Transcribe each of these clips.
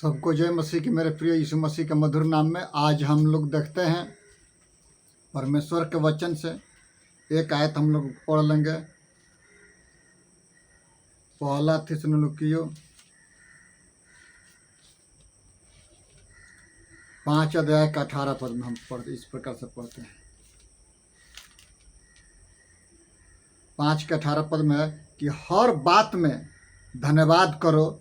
सबको जय मसीह की। मेरे प्रिय यीशु मसीह के मधुर नाम में आज हम लोग देखते हैं परमेश्वर के वचन से एक आयत हम लोग पढ़ लेंगे। पहला थिस्सलुनीकियों 5 अध्याय का 18 पद में हम इस प्रकार से पढ़ते हैं। 5 के 18 पद में है कि हर बात में धन्यवाद करो,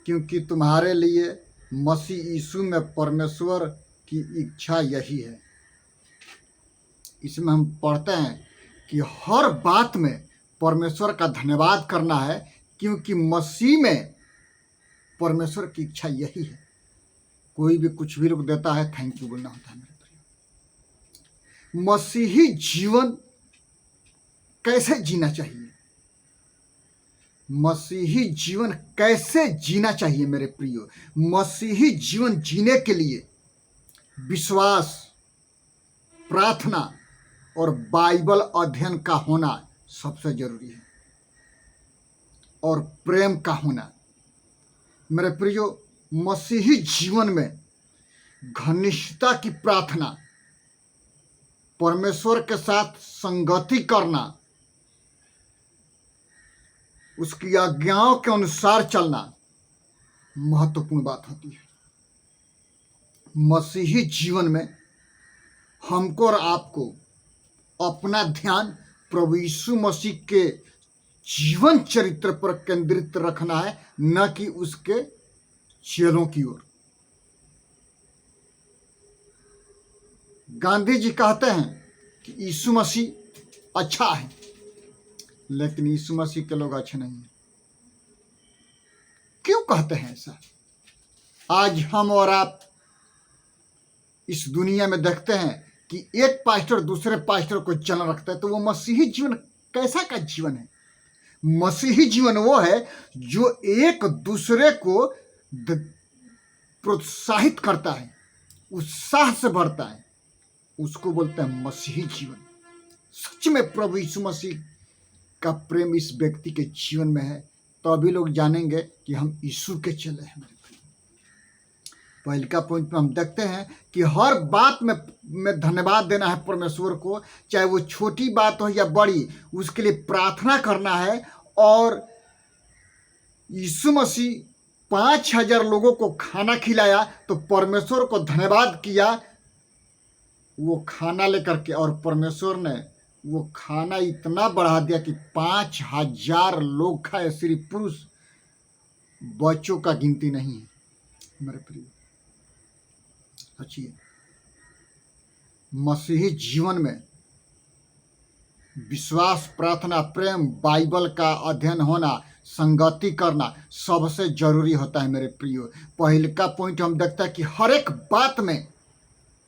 क्योंकि तुम्हारे लिए मसीह यीशु में परमेश्वर की इच्छा यही है। इसमें हम पढ़ते हैं कि हर बात में परमेश्वर का धन्यवाद करना है, क्योंकि मसीह में परमेश्वर की इच्छा यही है। कोई भी कुछ भी रूप देता है, थैंक यू बोलना होता है। मेरे प्रिय, मसीही जीवन कैसे जीना चाहिए? मसीही जीवन कैसे जीना चाहिए मेरे प्रियो? मसीही जीवन जीने के लिए विश्वास, प्रार्थना और बाइबल अध्ययन का होना सबसे जरूरी है, और प्रेम का होना। मेरे प्रियो, मसीही जीवन में घनिष्ठता की प्रार्थना, परमेश्वर के साथ संगति करना, उसकी आज्ञाओं के अनुसार चलना महत्वपूर्ण बात होती है। मसीही जीवन में हमको और आपको अपना ध्यान प्रभु यीशु मसीह के जीवन चरित्र पर केंद्रित रखना है, न कि उसके चेलों की ओर। गांधी जी कहते हैं कि यीशु मसीह अच्छा है, लेकिन यीशु मसीह के लोग अच्छे नहीं हैं। क्यों कहते हैं ऐसा? आज हम और आप इस दुनिया में देखते हैं कि एक पास्टर दूसरे पास्टर को चलन रखता है, तो वो मसीही जीवन कैसा का जीवन है? मसीही जीवन वो है जो एक दूसरे को प्रोत्साहित करता है, उत्साह से भरता है, उसको बोलते हैं मसीही जीवन। सच में प्रभु यीशु मसीह का प्रेम इस व्यक्ति के जीवन में है, तो अभी लोग जानेंगे कि हम यीशु के चले हैं। मेरे प्रिय, पहले का पॉइंट में हम देखते हैं कि हर बात में धन्यवाद देना है परमेश्वर को, चाहे वो छोटी बात हो या बड़ी, उसके लिए प्रार्थना करना है। और यीशु मसीह 5000 लोगों को खाना खिलाया तो परमेश्वर को धन्यवाद किया वो खाना लेकर के, और परमेश्वर ने वो खाना इतना बढ़ा दिया कि 5000 लोग खाए। सिर्फ पुरुष, बच्चों का गिनती नहीं है। मेरे प्रिय, सोचिए, मसीही जीवन में विश्वास, प्रार्थना, प्रेम, बाइबल का अध्ययन होना, संगति करना सबसे जरूरी होता है। मेरे प्रियो, पहले का पॉइंट हम देखते हैं कि हर एक बात में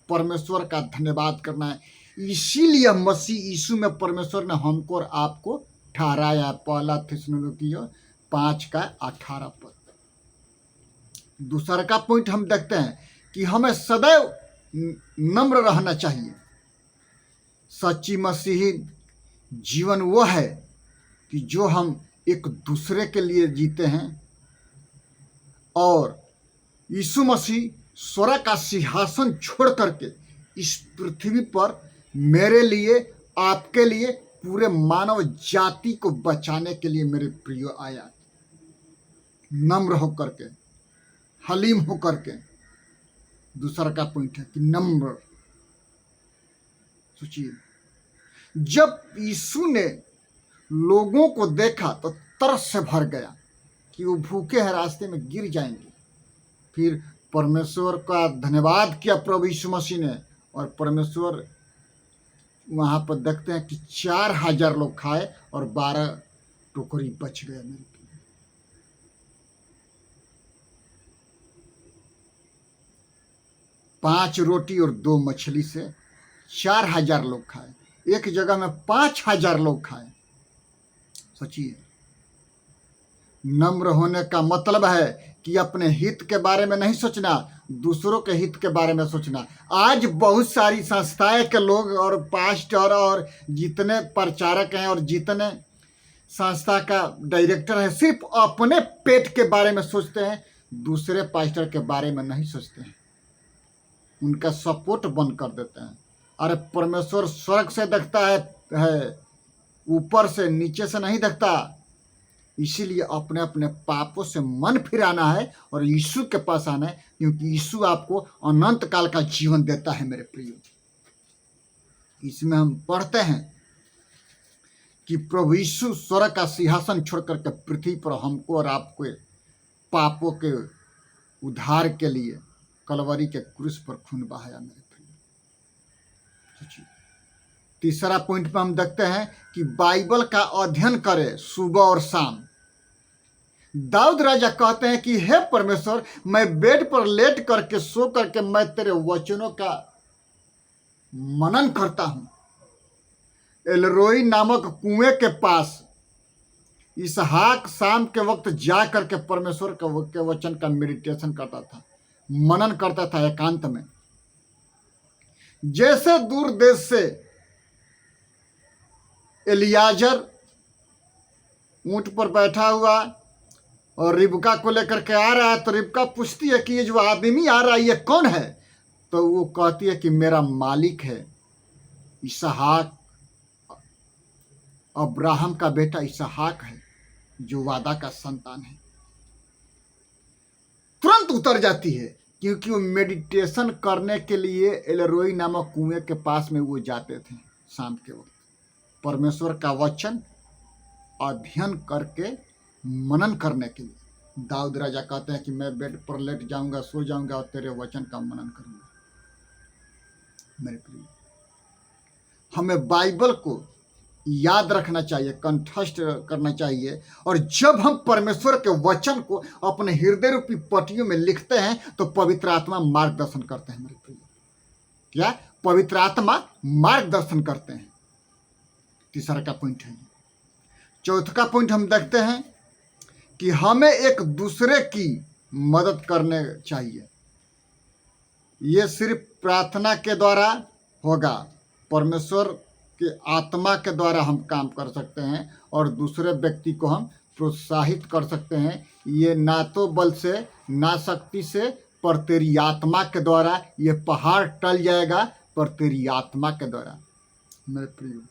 परमेश्वर का धन्यवाद करना है। इसीलिए मसीह यीशु में परमेश्वर ने हमको और आपको ठहराया। पहला थिस्सलुनीकियों 5 का 18 पद। दूसरा का पॉइंट हम देखते हैं कि हमें सदैव नम्र रहना चाहिए। सच्ची मसीही जीवन वो है कि जो हम एक दूसरे के लिए जीते हैं, और यीशु मसीह स्वर्ग का सिंहासन छोड़ करके इस पृथ्वी पर मेरे लिए, आपके लिए, पूरे मानव जाति को बचाने के लिए मेरे प्रियो आया। नम्र होकर के, हलीम होकर के। दूसरा का पॉइंट है कि नम्र। सोचिए, जब यीशु ने लोगों को देखा तो तरस से भर गया कि वो भूखे हैं, रास्ते में गिर जाएंगे। फिर परमेश्वर का धन्यवाद किया प्रभु यीशु मसीह ने, और परमेश्वर वहां पर देखते हैं कि 4000 लोग खाए और 12 टोकरी बच गए। मेरे प्रिय, 5 रोटी और 2 मछली से 4000 लोग खाए। एक जगह में 5000 लोग खाए। सोचिए, नम्र होने का मतलब है कि अपने हित के बारे में नहीं सोचना, दूसरों के हित के बारे में सोचना। आज बहुत सारी संस्थाएं के लोग और पास्टर और जितने प्रचारक हैं और जितने संस्था का डायरेक्टर है, सिर्फ अपने पेट के बारे में सोचते हैं। दूसरे पास्टर के बारे में नहीं सोचते हैं, उनका सपोर्ट बंद कर देते हैं। अरे परमेश्वर स्वर्ग से देखता है, ऊपर से नीचे से नहीं देखता। इसीलिए अपने अपने पापों से मन फिराना है और यीशु के पास आना है, क्योंकि यीशु आपको अनंत काल का जीवन देता है मेरे प्रियो। इसमें हम पढ़ते हैं कि प्रभु यीशु स्वर्ग का सिंहासन छोड़ करके पृथ्वी पर हमको और आपको पापों के उद्धार के लिए कलवरी के क्रूस पर खून बहाया मेरे प्रियो। सोचिए, तीसरा पॉइंट में हम देखते हैं कि बाइबल का अध्ययन करें सुबह और शाम। दाऊद राजा कहते हैं कि हे परमेश्वर, मैं बेड पर लेट करके सो करके मैं तेरे वचनों का मनन करता हूं। एलरोई नामक कुएं के पास इसहाक शाम के वक्त जा करके परमेश्वर के वचन का मेडिटेशन करता था, मनन करता था एकांत में। जैसे दूर देश से एलियाजर ऊंट पर बैठा हुआ और रिबका को लेकर के आ रहा है, तो रिबका पूछती है कि ये जो आदमी आ रहा है ये कौन है? तो वो कहती है कि मेरा मालिक है, इसहाक, अब्राहम का बेटा इसहाक है, जो वादा का संतान है। तुरंत उतर जाती है, क्योंकि वो मेडिटेशन करने के लिए एलरोई नामक कुएं के पास में वो जाते थे शाम के वक्त, परमेश्वर का वचन अध्ययन करके मनन करने के लिए। दाऊद राजा कहते हैं कि मैं बेड पर लेट जाऊंगा, सो जाऊंगा और तेरे वचन का मनन करूंगा। मेरे प्रिय, हमें बाइबल को याद रखना चाहिए, कंठस्थ करना चाहिए, और जब हम परमेश्वर के वचन को अपने हृदय रूपी पट्टियों में लिखते हैं तो पवित्र आत्मा मार्गदर्शन करते हैं। मेरे प्रिय, क्या पवित्र आत्मा मार्गदर्शन करते हैं। तीसरा का पॉइंट है। चौथा का पॉइंट हम देखते हैं कि हमें एक दूसरे की मदद करने चाहिए। ये सिर्फ प्रार्थना के द्वारा होगा, परमेश्वर के आत्मा के द्वारा हम काम कर सकते हैं और दूसरे व्यक्ति को हम प्रोत्साहित कर सकते हैं। ये ना तो बल से ना शक्ति से, पर तेरी आत्मा के द्वारा ये पहाड़ टल जाएगा, पर तेरी आत्मा के द्वारा। मेरे प्रियो,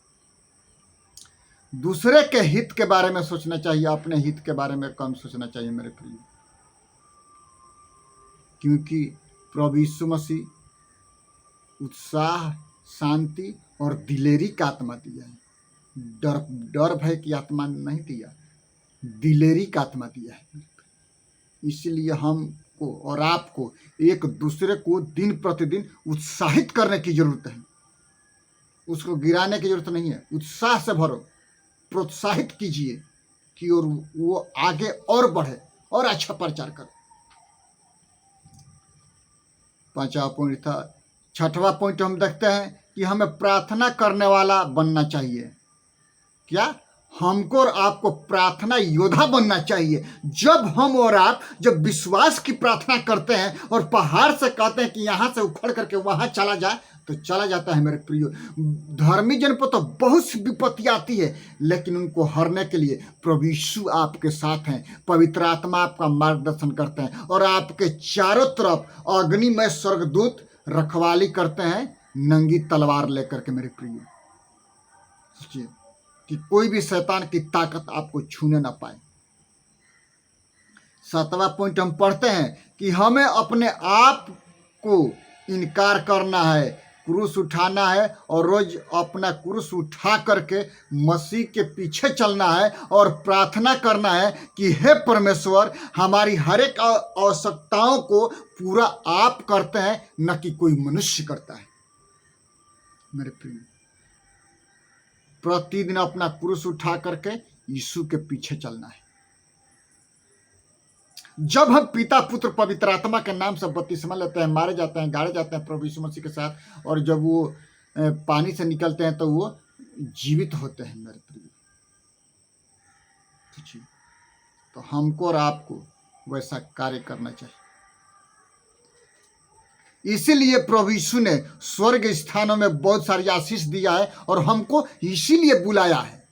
दूसरे के हित के बारे में सोचना चाहिए, अपने हित के बारे में कम सोचना चाहिए मेरे प्रियो, क्योंकि प्रभु यीशु मसीह उत्साह, शांति और दिलेरी का आत्मा दिया है। डर भय की आत्मा नहीं दिया, दिलेरी का आत्मा दिया है। इसलिए हमको और आपको एक दूसरे को दिन प्रतिदिन उत्साहित करने की जरूरत है, उसको गिराने की जरूरत नहीं है। उत्साह से भरो, प्रोत्साहित कीजिए कि और वो आगे और बढ़े और अच्छा प्रचार करे। पांचवा पॉइंट था। छठवां पॉइंट हम देखते हैं कि हमें प्रार्थना करने वाला बनना चाहिए। क्या? हमको और आपको प्रार्थना योद्धा बनना चाहिए। जब हम और आप जब विश्वास की प्रार्थना करते हैं और पहाड़ से कहते हैं कि यहाँ से उखड़ करके वहाँ चला जाए, तो चला जाता है मेरे प्रियो। धर्मी जन पर तो बहुत सी विपत्ति आती है, लेकिन उनको हरने के लिए प्रभु यीशु आपके साथ हैं, पवित्र आत्मा आपका मार्गदर्शन करते हैं और आपके चारों तरफ अग्निमय स्वर्गदूत रखवाली करते हैं नंगी तलवार लेकर के। मेरे प्रियो, सोचिए कि कोई भी शैतान की ताकत आपको छूने ना पाए। सातवां पॉइंट हम पढ़ते हैं कि हमें अपने आप को इनकार करना है, क्रूस उठाना है और रोज अपना क्रूस उठा करके मसीह के पीछे चलना है और प्रार्थना करना है कि हे परमेश्वर, हमारी हर एक आवश्यकताओं को पूरा आप करते हैं, न कि कोई मनुष्य करता है। मेरे प्रिय, प्रतिदिन अपना क्रूस उठा करके यीशु के पीछे चलना है। जब हम पिता पुत्र पवित्र आत्मा के नाम से बपतिस्मा लेते हैं, मारे जाते हैं, गाड़े जाते हैं प्रभु यीशु मसीह के साथ, और जब वो पानी से निकलते हैं तो वो जीवित होते हैं। मेरे प्रिय, तो हमको और आपको वैसा कार्य करना चाहिए। इसीलिए प्रभु यीशु ने स्वर्ग स्थानों में बहुत सारी आशीष दिया है और हमको इसीलिए बुलाया है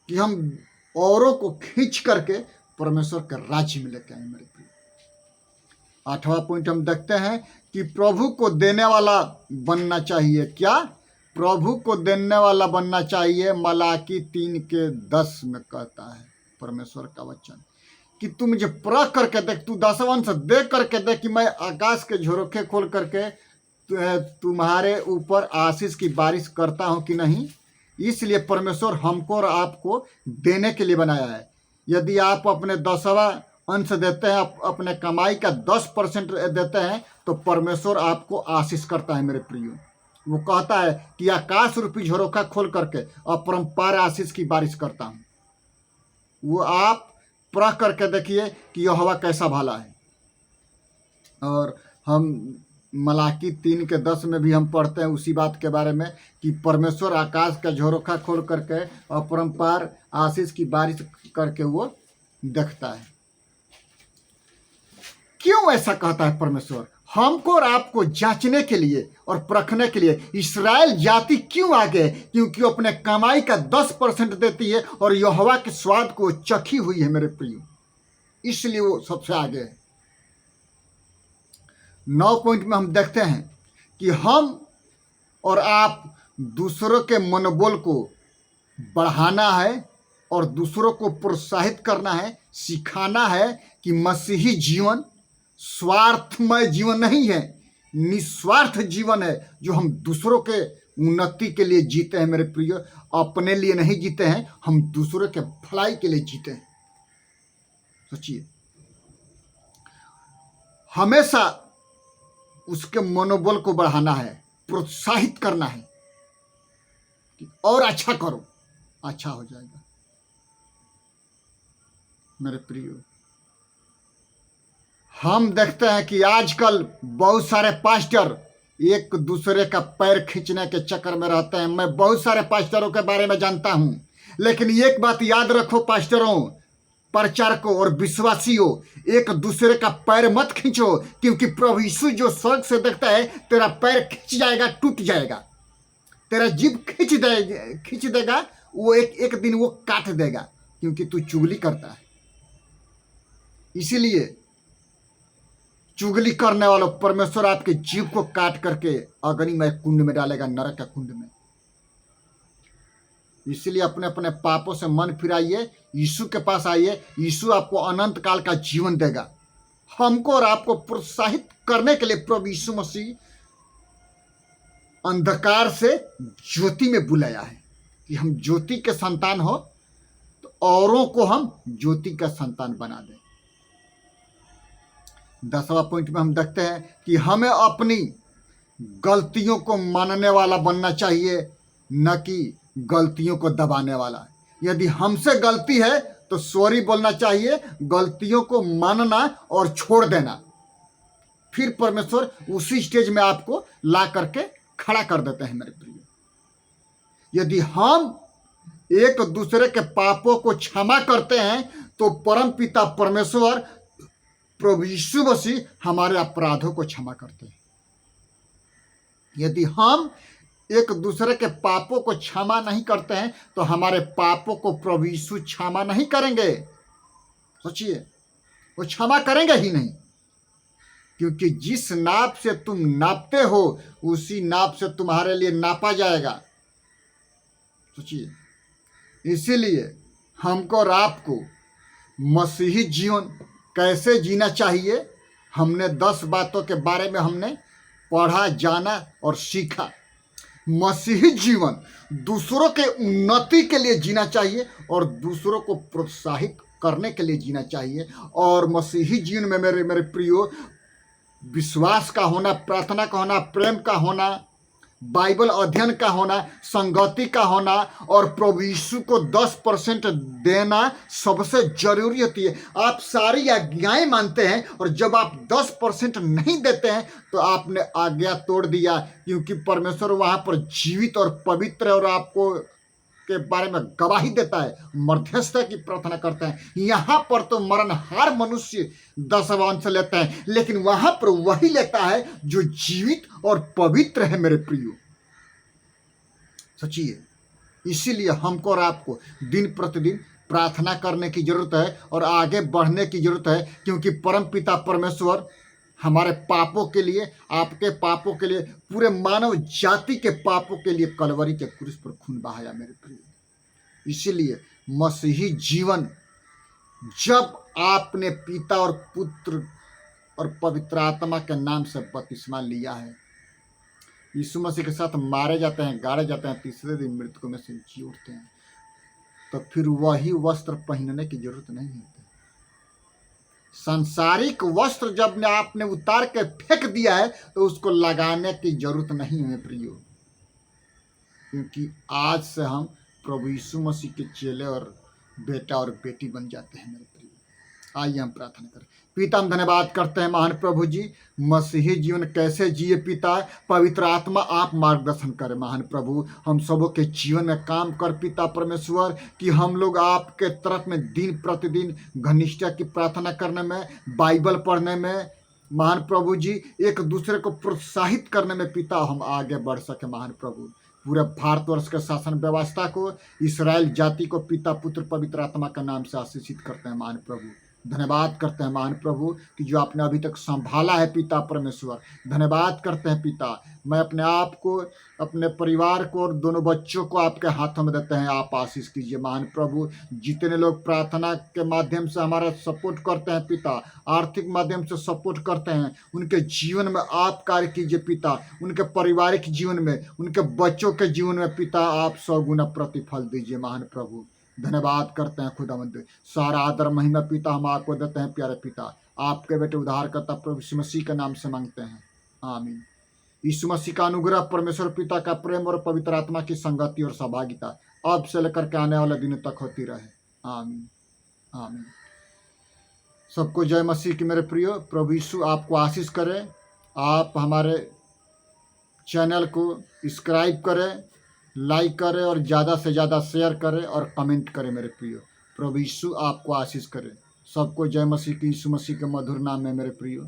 कि हम औरों को खींच करके परमेश्वर के राज्य में लेके आए मेरे प्रिय। 8वां पॉइंट हम देखते हैं कि प्रभु को देने वाला बनना चाहिए। क्या? प्रभु को देने वाला बनना चाहिए। मलाकी 3:10 में कहता है परमेश्वर का वचन कि तू मुझे परख करके देख, तू दसवंश देख करके देख कि मैं आकाश के झरोखे खोल करके तुम्हारे ऊपर आशीष की बारिश करता हूं कि नहीं। इसलिए परमेश्वर हमको और आपको देने के लिए बनाया है। यदि आप अपने 10वां अंश देते हैं, अपने कमाई का 10% देते हैं, तो परमेश्वर आपको आशीष करता है मेरे प्रियो। वो कहता है कि आकाश रूपी झरोखा खोल करके अपरंपार आशीष की बारिश करता हूं। वो आप परख करके देखिए कि यहोवा कैसा भला है। और हम मलाकी 3:10 में भी हम पढ़ते हैं उसी बात के बारे में कि परमेश्वर आकाश का झरोखा खोल करके अपरंपार आशीष की बारिश करके वो देखता है। क्यों ऐसा कहता है परमेश्वर? हमको और आपको जांचने के लिए और परखने के लिए। इस्राएल जाति क्यों आगे? क्योंकि वो अपने कमाई का 10% देती है और यहोवा के स्वाद को चखी हुई है मेरे प्रियो, इसलिए वो सबसे आगे है। 9 पॉइंट में हम देखते हैं कि हम और आप दूसरों के मनोबल को बढ़ाना है और दूसरों को प्रोत्साहित करना है, सिखाना है कि मसीही जीवन स्वार्थमय जीवन नहीं है, निस्वार्थ जीवन है जो हम दूसरों के उन्नति के लिए जीते हैं मेरे प्रिय। अपने लिए नहीं जीते हैं, हम दूसरों के भलाई के लिए जीते हैं। सोचिए, हमेशा उसके मनोबल को बढ़ाना है, प्रोत्साहित करना है कि और अच्छा करो, अच्छा हो जाएगा मेरे प्रियो। हम देखते हैं कि आजकल बहुत सारे पास्टर एक दूसरे का पैर खींचने के चक्कर में रहते हैं। मैं बहुत सारे पास्टरों के बारे में जानता हूं, लेकिन एक बात याद रखो पास्टरों, प्रचारकों और विश्वासियों, एक दूसरे का पैर मत खींचो, क्योंकि प्रभु यीशु जो स्वर्ग से देखता है तेरा पैर खींच जाएगा, टूट जाएगा, तेरा जीभ खींच देगा, वो एक दिन वो काट देगा, क्योंकि तू चुगली करता है। इसीलिए चुगली करने वालों, परमेश्वर आपके जीव को काट करके अग्निमय कुंड में डालेगा, नरक का कुंड में। इसीलिए अपने अपने पापों से मन फिराइए, यीशु के पास आइए, यीशु आपको अनंत काल का जीवन देगा। हमको और आपको प्रोत्साहित करने के लिए प्रभु यीशु मसीह अंधकार से ज्योति में बुलाया है कि हम ज्योति के संतान हो तो औरों को हम ज्योति का संतान बना दें। 10वां पॉइंट में हम देखते हैं कि हमें अपनी गलतियों को मानने वाला बनना चाहिए, न कि गलतियों को दबाने वाला। यदि हमसे गलती है तो सॉरी बोलना चाहिए, गलतियों को मानना और छोड़ देना। फिर परमेश्वर उसी स्टेज में आपको ला करके खड़ा कर देते हैं मेरे प्रिय। यदि हम एक दूसरे के पापों को क्षमा करते हैं तो परम पिता परमेश्वर प्रभु यीशु मसीह हमारे अपराधों को क्षमा करते हैं। यदि हम एक दूसरे के पापों को क्षमा नहीं करते हैं तो हमारे पापों को प्रभु यीशु क्षमा नहीं करेंगे। सोचिए, वो क्षमा करेंगे ही नहीं, क्योंकि जिस नाप से तुम नापते हो उसी नाप से तुम्हारे लिए नापा जाएगा। सोचिए, इसीलिए हमको और आपको मसीही जीवन कैसे जीना चाहिए, हमने 10 बातों के बारे में हमने पढ़ा, जाना और सीखा। मसीही जीवन दूसरों के उन्नति के लिए जीना चाहिए और दूसरों को प्रोत्साहित करने के लिए जीना चाहिए। और मसीही जीवन में मेरे प्रियो, विश्वास का होना, प्रार्थना का होना, प्रेम का होना, बाइबल अध्ययन का होना, संगति का होना और प्रभु यीशु को 10% देना सबसे जरूरी होती है। आप सारी आज्ञाएं मानते हैं और जब आप 10% नहीं देते हैं तो आपने आज्ञा तोड़ दिया, क्योंकि परमेश्वर वहां पर जीवित और पवित्र है और आपको के बारे में गवाही देता है, मध्यस्थता की प्रार्थना करते हैं। यहाँ पर तो मरणहार मनुष्य 10वां अंश लेता है, लेकिन वहां पर वही लेता है जो जीवित और पवित्र है मेरे प्रियो। सोचिए, इसीलिए हमको और आपको दिन प्रतिदिन प्रार्थना करने की जरूरत है और आगे बढ़ने की जरूरत है, क्योंकि परम पिता परमेश्वर हमारे पापों के लिए, आपके पापों के लिए, पूरे मानव जाति के पापों के लिए कलवरी के क्रूस पर खून बहाया मेरे प्रिय। इसीलिए मसीही जीवन, जब आपने पिता और पुत्र और पवित्र आत्मा के नाम से बपतिस्मा लिया है, यीशु मसीह के साथ मारे जाते हैं, गाड़े जाते हैं, तीसरे दिन मृतकों में से जी उठते हैं, तो फिर वही वस्त्र पहनने की जरूरत नहीं है। सांसारिक वस्त्र जब ने आपने उतार के फेंक दिया है तो उसको लगाने की जरूरत नहीं है प्रियो, क्योंकि आज से हम प्रभु यीशु मसीह के चेले और बेटा और बेटी बन जाते हैं मेरे प्रियो। आइए हम प्रार्थना करें। पिता, हम धन्यवाद करते हैं महान प्रभु जी, मसीही जीवन कैसे जिए पिता, पवित्र आत्मा आप मार्गदर्शन करें महान प्रभु, हम सबों के जीवन में काम कर पिता परमेश्वर, कि हम लोग आपके तरफ में दिन प्रतिदिन घनिष्ठता की प्रार्थना करने में, बाइबल पढ़ने में महान प्रभु जी, एक दूसरे को प्रोत्साहित करने में पिता हम आगे बढ़ सके महान प्रभु। पूरे भारतवर्ष के शासन व्यवस्था को, इसराइल जाति को पिता पुत्र पवित्र आत्मा का नाम से आशीषित करते हैं महान प्रभु। धन्यवाद करते हैं महान प्रभु कि जो आपने अभी तक संभाला है पिता परमेश्वर। धन्यवाद करते हैं पिता, मैं अपने आप को, अपने परिवार को और दोनों बच्चों को आपके हाथों में देते हैं, आप आशीष कीजिए महान प्रभु। जितने लोग प्रार्थना के माध्यम से हमारा सपोर्ट करते हैं पिता, आर्थिक माध्यम से सपोर्ट करते हैं, उनके जीवन में आप कार्य कीजिए पिता, उनके पारिवारिक जीवन में, उनके बच्चों के जीवन में पिता आप 100 गुना प्रतिफल दीजिए महान प्रभु। धन्यवाद करते हैं खुदावंद, सारा आदर महिमा पिता हम आपको देते हैं प्यारे पिता, आपके बेटे उद्धारकर्ता प्रभु यीशु मसीह के नाम से मांगते हैं, आमीन। यीशु मसीह का अनुग्रह, परमेश्वर पिता का प्रेम और पवित्र आत्मा की संगति और सहभागिता अब से लेकर के आने वाले दिनों तक होती रहे, आमीन आमीन। सबको जय मसीह की मेरे प्रियो। प्रभु यीशु आपको आशीष करे। आप हमारे चैनल को सब्सक्राइब करें, लाइक करें और ज़्यादा से ज़्यादा शेयर करें और कमेंट करें मेरे प्रियो। प्रभु यीशु आपको आशीष करे। सबको जय मसीह की, यीशु मसीह के मधुर नाम में मेरे प्रियो।